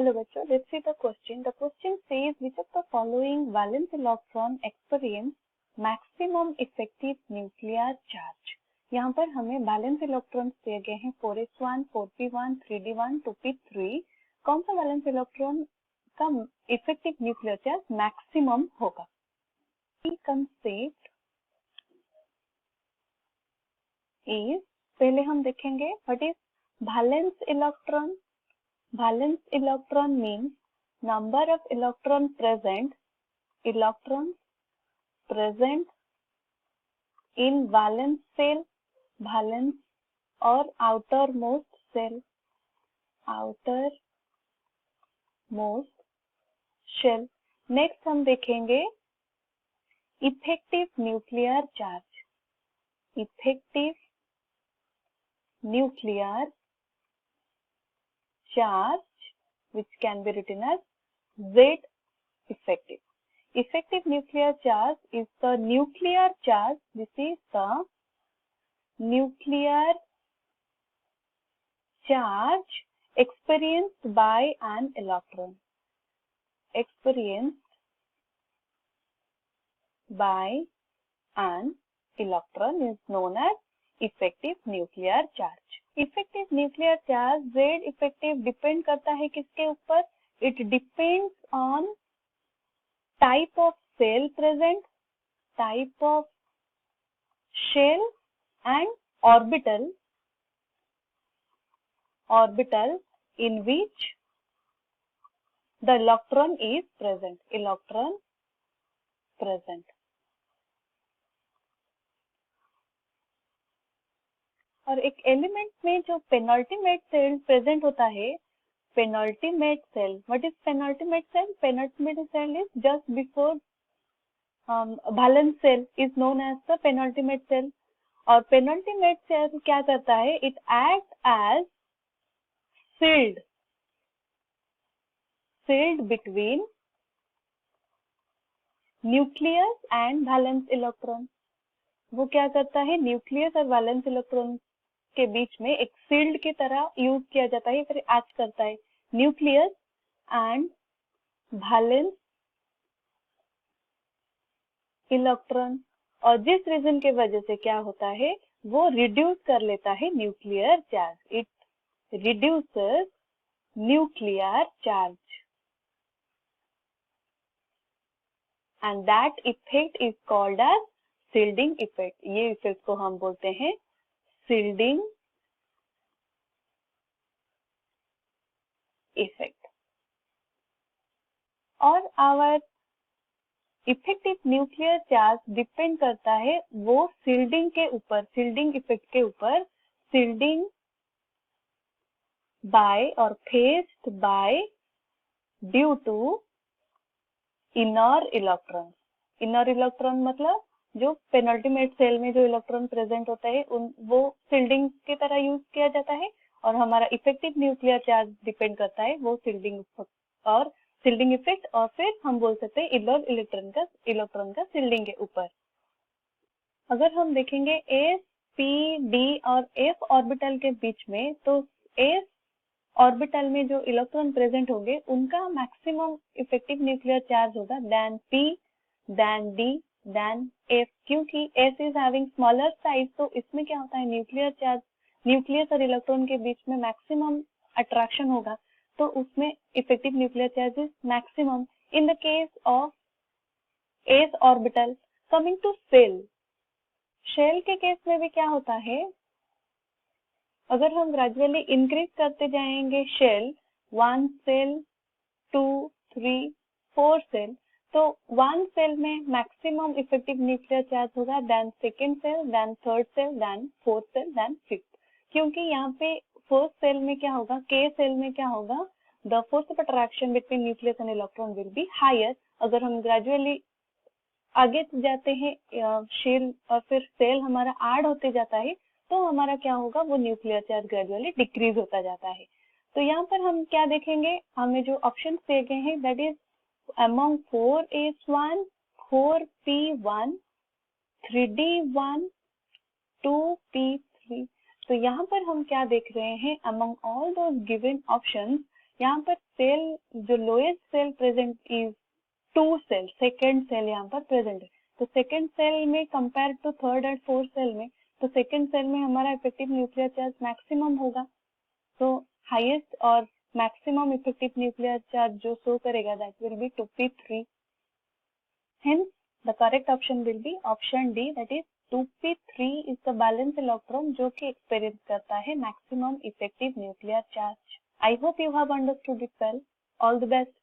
Hello bachcho, let's see the question. The question says which of the following valence electron experience maximum effective nuclear charge. यहाँ पर हमें valence electrons दिए गए हैं 4s1, 4p1, 3d1, 2p3. कौन सा valence electron का effective nuclear charge maximum होगा? कंसेप्ट इज, पहले हम देखेंगे what is valence electron. Valence electron means number of electrons present in valence shell, valence or outermost shell. Next हम देखेंगे effective nuclear charge. Effective nuclear charge, which can be written as Z effective. Effective nuclear charge is the nuclear charge. This is the nuclear charge experienced by an electron. Experienced by an electron is known as effective nuclear charge. Effective nuclear charge Z effective depend करता है किसके ऊपर? It depends on type of shell present, type of shell and orbital in which the electron is present. और एक element में जो penultimate shell present होता है, penultimate shell, what is penultimate shell? Penultimate shell is just before valence shell is known as the penultimate shell. और penultimate shell क्या करता है? It act as field between nucleus and valence electron. वो क्या करता है? न्यूक्लियस और valence electron के बीच में एक फील्ड की तरह यूज किया जाता है, फिर एक्ट करता है न्यूक्लियस एंड वैलेंस इलेक्ट्रॉन. और जिस रीजन के वजह से क्या होता है, वो रिड्यूस कर लेता है nuclear charge. It reduces nuclear charge and that effect is called as shielding effect. ये इफेक्ट को हम बोलते हैं shielding effect. और our effective nuclear charge depend करता है वो शील्डिंग के ऊपर, शील्डिंग इफेक्ट के ऊपर, शील्डिंग बाय और faced by due to inner electron. Inner electron मतलब जो पेनल्टीमेट सेल में जो इलेक्ट्रॉन प्रेजेंट होता है वो शील्डिंग की तरह यूज किया जाता है. और हमारा इफेक्टिव न्यूक्लियर चार्ज डिपेंड करता है वो शील्डिंग इफेक्ट और फिर हम बोल सकते हैं इनर इलेक्ट्रॉन का शील्डिंग के ऊपर. अगर हम देखेंगे एस, पी, डी और एफ ऑर्बिटल के बीच में, तो एस ऑर्बिटल में जो इलेक्ट्रॉन प्रेजेंट होंगे उनका मैक्सिमम इफेक्टिव न्यूक्लियर चार्ज होगा then P, then D, then F. क्योंकि S is having smaller size, तो इसमें क्या होता है, न्यूक्लियर चार्ज, न्यूक्लियस और इलेक्ट्रॉन के बीच में मैक्सिमम अट्रैक्शन होगा, तो उसमें effective nuclear charge is maximum. In the case of S orbital. Coming to shell के केस में भी क्या होता है, अगर हम ग्रेजुअली इंक्रीज करते जाएंगे शेल, 1 सेल, 2, 3, 4 सेल, तो 1 सेल में मैक्सिमम इफेक्टिव न्यूक्लियर चार्ज होगा, then second shell, then third shell, then fourth shell, then fifth. क्योंकि यहाँ पे फर्स्ट सेल में क्या होगा, के सेल में क्या होगा, the force of attraction between nucleus and electron will be higher. अगर हम ग्रेजुअली आगे जाते हैं शेल और फिर सेल हमारा ऐड होते जाता है, तो हमारा क्या होगा, वो न्यूक्लियर चार्ज ग्रेजुअली डिक्रीज होता जाता है. तो यहाँ पर हम क्या देखेंगे, हमें जो ऑप्शन दिए गए हैं that is among 4s1, 4p1, 3d1, 2p3. तो यहाँ पर हम क्या देख रहे हैं, among all those given options, यहाँ पर सेल जो lowest shell present is 2 shell, second shell यहाँ पर प्रेजेंट है। तो सेकेंड सेल में compare to third and fourth shell में, तो सेकेंड सेल में हमारा इफेक्टिव न्यूक्लियर चार्ज मैक्सिमम होगा। तो हाईएस्ट और मैक्सिमम इफेक्टिव न्यूक्लियर चार्ज जो शो करेगा that will be 2p3। Hence, the correct option will be option D, that is 2p3 is the valence electron जो कि experience करता है maximum effective nuclear charge. I hope you have understood it well. All the best.